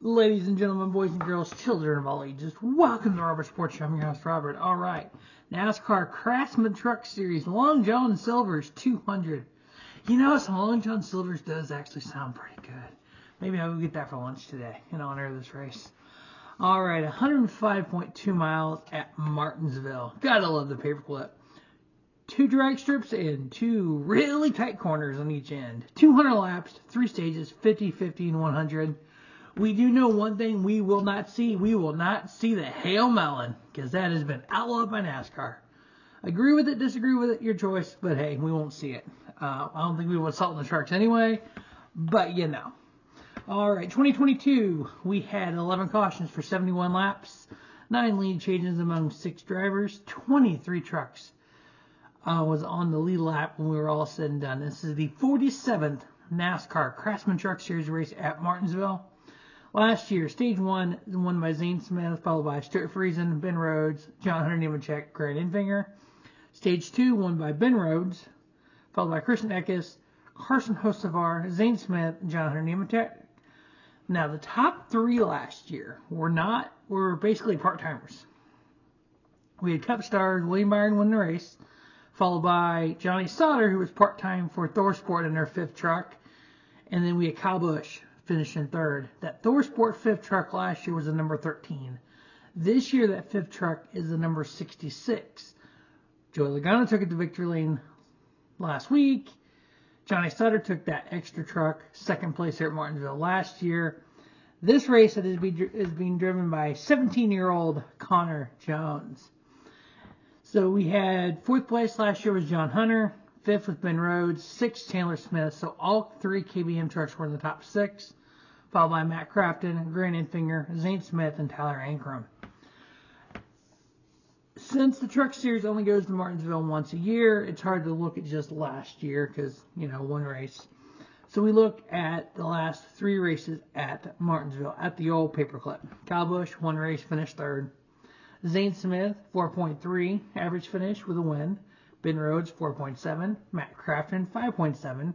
Ladies and gentlemen, boys and girls, children of all ages, welcome to Robert Sports Show. I'm your host, Robert. All right, NASCAR Craftsman Truck Series, Long John Silver's 200. You know, some Long John Silver's does actually sound pretty good. Maybe I'll get that for lunch today in honor of this race. All right, 105.2 miles at Martinsville. Gotta love the paperclip. 2 drag strips and 2 really tight corners on each end. 200 laps, 3 stages, 50, 50, and 100. We do know one thing we will not see. We will not see the Hail Melon, because that has been outlawed by NASCAR. Agree with it, disagree with it, your choice, but hey, we won't see it. I don't think we will salt in the sharks anyway, but you know. All right, 2022, we had 11 cautions for 71 laps, 9 lead changes among 6 drivers, 23 trucks was on the lead lap when we were all said and done. This is the 47th NASCAR Craftsman Truck Series race at Martinsville. Last year, Stage 1 won by Zane Smith, followed by Stuart Friesen, Ben Rhodes, John Hunter Nemechek, Grant Enfinger. Stage 2 won by Ben Rhodes, followed by Christian Eckes, Carson Hocevar, Zane Smith, and John Hunter Nemechek. Now, the top 3 last year were basically part-timers. We had Cup stars, William Byron won the race, followed by Johnny Sauter, who was part-time for ThorSport in their 5th truck. And then we had Kyle Busch finished in 3rd. That ThorSport 5th truck last year was the number 13. This year, that 5th truck is the number 66. Joey Logano took it to victory lane last week. Johnny Sauter took that extra truck, 2nd place here at Martinsville last year. This race is being driven by 17-year-old Connor Jones. So we had 4th place last year was John Hunter, 5th was Ben Rhodes, 6th Chandler Smith. So all 3 KBM trucks were in the top 6, followed by Matt Crafton, Grant Enfinger, Zane Smith, and Tyler Ankrum. Since the Truck Series only goes to Martinsville once a year, it's hard to look at just last year because, you know, one race. So we look at the last 3 races at Martinsville at the old paperclip. Kyle Busch, 1 race, finished 3rd. Zane Smith, 4.3 average finish with a win. Ben Rhodes, 4.7. Matt Crafton, 5.7.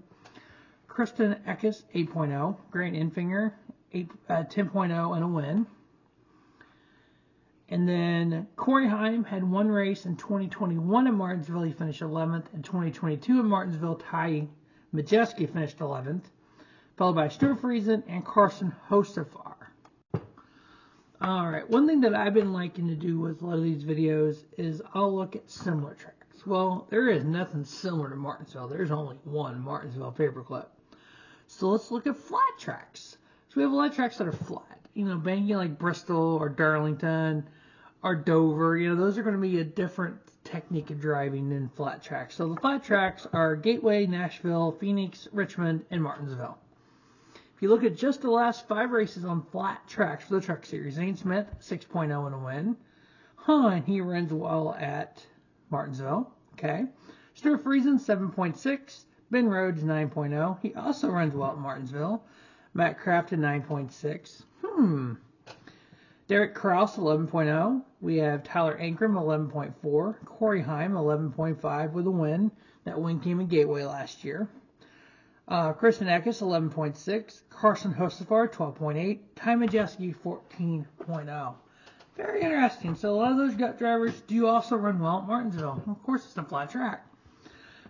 Christian Eckes, 8.0. Grant Enfinger, 10.0 and a win. And then Corey Heim had 1 race in 2021 at Martinsville. He finished 11th. In 2022 at Martinsville, Ty Majeski finished 11th, followed by Stuart Friesen and Carson Hocevar. All right, one thing that I've been liking to do with a lot of these videos is I'll look at similar tracks. Well, there is nothing similar to Martinsville. There's only one Martinsville paperclip. So let's look at flat tracks. So we have a lot of tracks that are flat. You know, banking like Bristol or Darlington or Dover. You know, those are going to be a different technique of driving than flat tracks. So the flat tracks are Gateway, Nashville, Phoenix, Richmond, and Martinsville. If you look at just the last 5 races on flat tracks for the Truck Series, Zane Smith, 6.0 and a win. And he runs well at Martinsville. Okay. Stuart Friesen, 7.6. Ben Rhodes, 9.0. He also runs well at Martinsville. Matt Crafton, 9.6. Derek Kraus, 11.0. We have Tyler Ankrum, 11.4. Corey Heim, 11.5 with a win. That win came in Gateway last year. Christian Eckes, 11.6. Carson Hocevar, 12.8. Ty Majeski, 14.0. Very interesting. So a lot of those gut drivers do also run well at Martinsville. Of course, it's a flat track.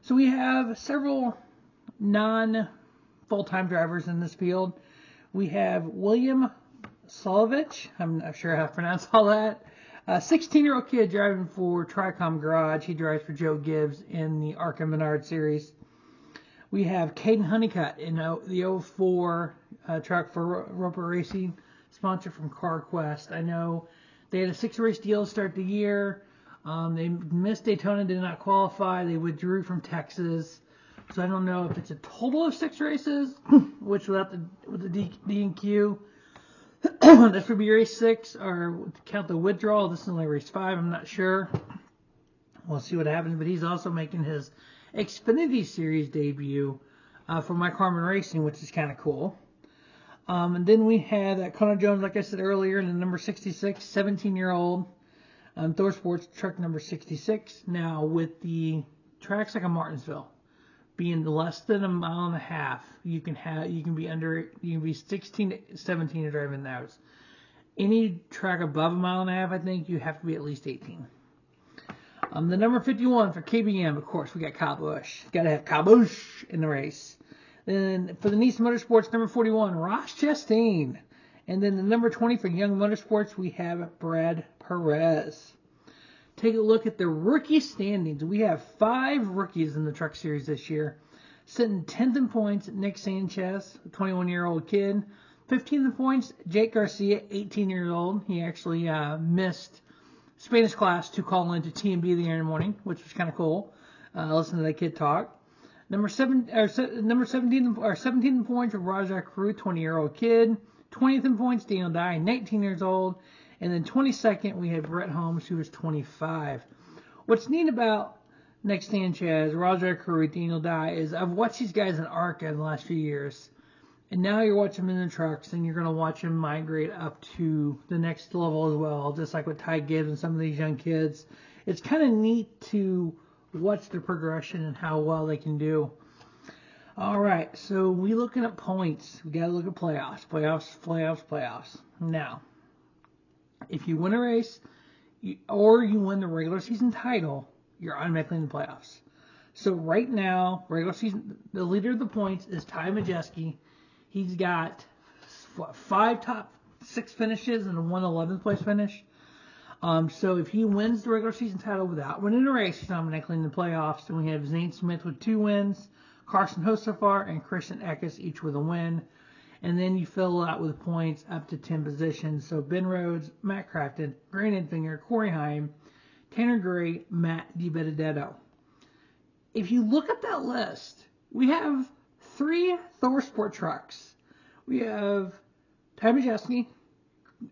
So we have several non-full-time drivers in this field. We have William Solovich. I'm not sure how to pronounce all that. A 16-year-old kid driving for Tricom Garage. He drives for Joe Gibbs in the ARCA Menards series. We have Caden Honeycutt in the 04 truck for Roper Racing, sponsored from CarQuest. I know they had a 6-race deal to start the year. They missed Daytona, did not qualify. They withdrew from Texas. So I don't know if it's a total of 6 races, which with the D&Q, this would be race 6, or count the withdrawal. This is only race 5. I'm not sure. We'll see what happens. But he's also making his Xfinity Series debut for Mike Harmon Racing, which is kind of cool. And then we had Connor Jones, like I said earlier, in the number 66, 17-year-old ThorSports truck number 66. Now, with the tracks like a Martinsville, being less than a mile and a half, you can be 16 to 17 to drive in those. Any track above a mile and a half, I think you have to be at least 18. The number 51 for KBM, of course, we got Kyle Busch. Got to have Kyle Busch in the race. Then for the Nissan Motorsports, number 41, Ross Chastain. And then the number 20 for Young Motorsports, we have Brad Perez. Take a look at the rookie standings. We have 5 rookies in the Truck Series this year. Sitting 10th in points, Nick Sanchez, a 21-year-old kid. 15th in points, Jake Garcia, 18 years old. He actually missed Spanish class to call into TMB the other morning, which was kind of cool. Listen to that kid talk. Number 17 in points, Rajah Carew, 20-year-old kid. 20th in points, Daniel Dye, 19 years old. And then 22nd, we have Brett Holmes, who is 25. What's neat about Nick Sanchez, Rajah Carew, Daniel Dye is I've watched these guys in ARCA in the last few years. And now you're watching them in the trucks, and you're going to watch them migrate up to the next level as well, just like with Ty Gibbs and some of these young kids. It's kind of neat to watch their progression and how well they can do. All right, so we looking at points. We got to look at playoffs. Now, if you win a race or you win the regular season title, you're automatically in the playoffs. So right now, regular season, the leader of the points is Ty Majeski. He's got 5 top 6 finishes and one 11th place finish. So if he wins the regular season title without winning a race, he's automatically in the playoffs. And we have Zane Smith with 2 wins, Carson Hocevar and Christian Eckes each with a win. And then you fill out with points up to 10 positions. So Ben Rhodes, Matt Crafton, Grant Enfinger, Corey Heim, Tanner Gray, Matt DiBenedetto. If you look at that list, we have 3 Thor Sport trucks. We have Ty Majeski,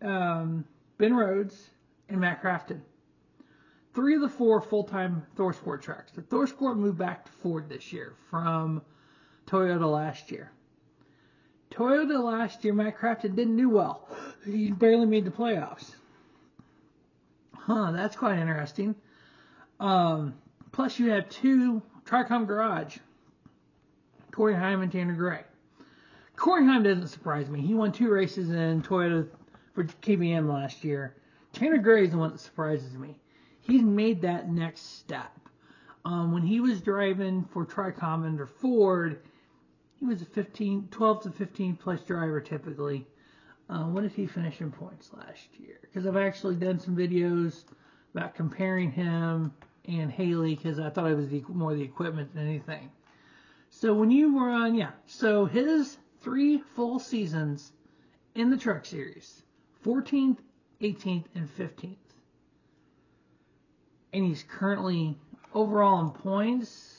Ben Rhodes, and Matt Crafton. 3 of the 4 full-time Thor Sport trucks. The Thor Sport moved back to Ford this year from Toyota last year. Toyota last year, Matt Crafton didn't do well. He barely made the playoffs. That's quite interesting. Plus, you have 2 Tricom Garage, Corey Heim and Tanner Gray. Corey Heim doesn't surprise me. He won 2 races in Toyota for KBM last year. Tanner Gray is the one that surprises me. He's made that next step. When he was driving for Tricom under Ford, he was a 12 to 15 place driver typically. What did he finish in points last year? Because I've actually done some videos about comparing him and Haley because I thought it was more the equipment than anything. So when you run, so his 3 full seasons in the Truck Series, 14th, 18th, and 15th. And he's currently overall in points,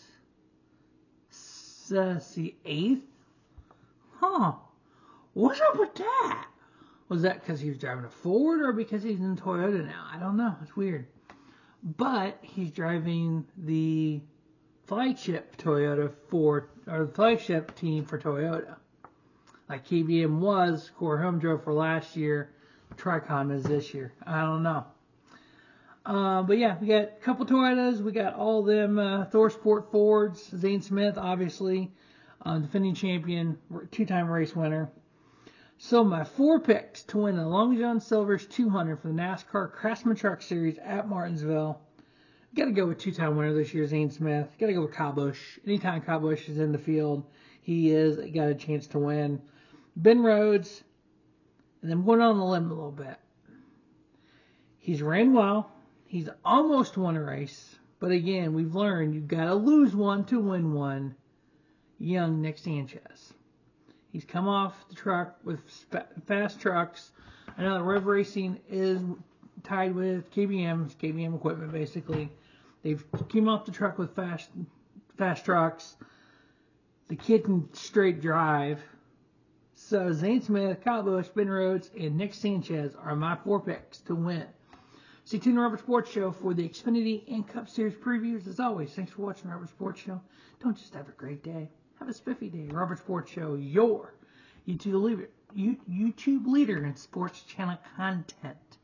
let's see, 8th? What's up with that? Was that because he was driving a Ford or because he's in Toyota now? I don't know. It's weird. But he's driving the flagship Toyota Ford, or the flagship team for Toyota. Like KBM was, Corey Home drove for last year, Tricom is this year. I don't know. But yeah, we got a couple Toyotas. We got all them Thor Sport Fords. Zane Smith, obviously, defending champion, 2-time race winner. So my 4 picks to win the Long John Silver's 200 for the NASCAR Craftsman Truck Series at Martinsville. Got to go with 2-time winner this year, Zane Smith. Got to go with Kyle Busch. Anytime Kyle Busch is in the field, he is got a chance to win. Ben Rhodes, and then went on the limb a little bit. He's ran well. He's almost won a race. But again, we've learned you've got to lose one to win one. Young Nick Sanchez. He's come off the truck with fast trucks. I know that Rev Racing is tied with KBM equipment basically. They've came off the truck with fast trucks. The kid can straight drive. So Zane Smith, Kyle Busch, Ben Rhodes, and Nick Sanchez are my 4 picks to win. Stay tuned to Robert Sports Show for the Xfinity and Cup Series previews. As always, thanks for watching Robert Sports Show. Don't just have a great day. Have a spiffy day. Robert Sports Show, your YouTube leader in sports channel content.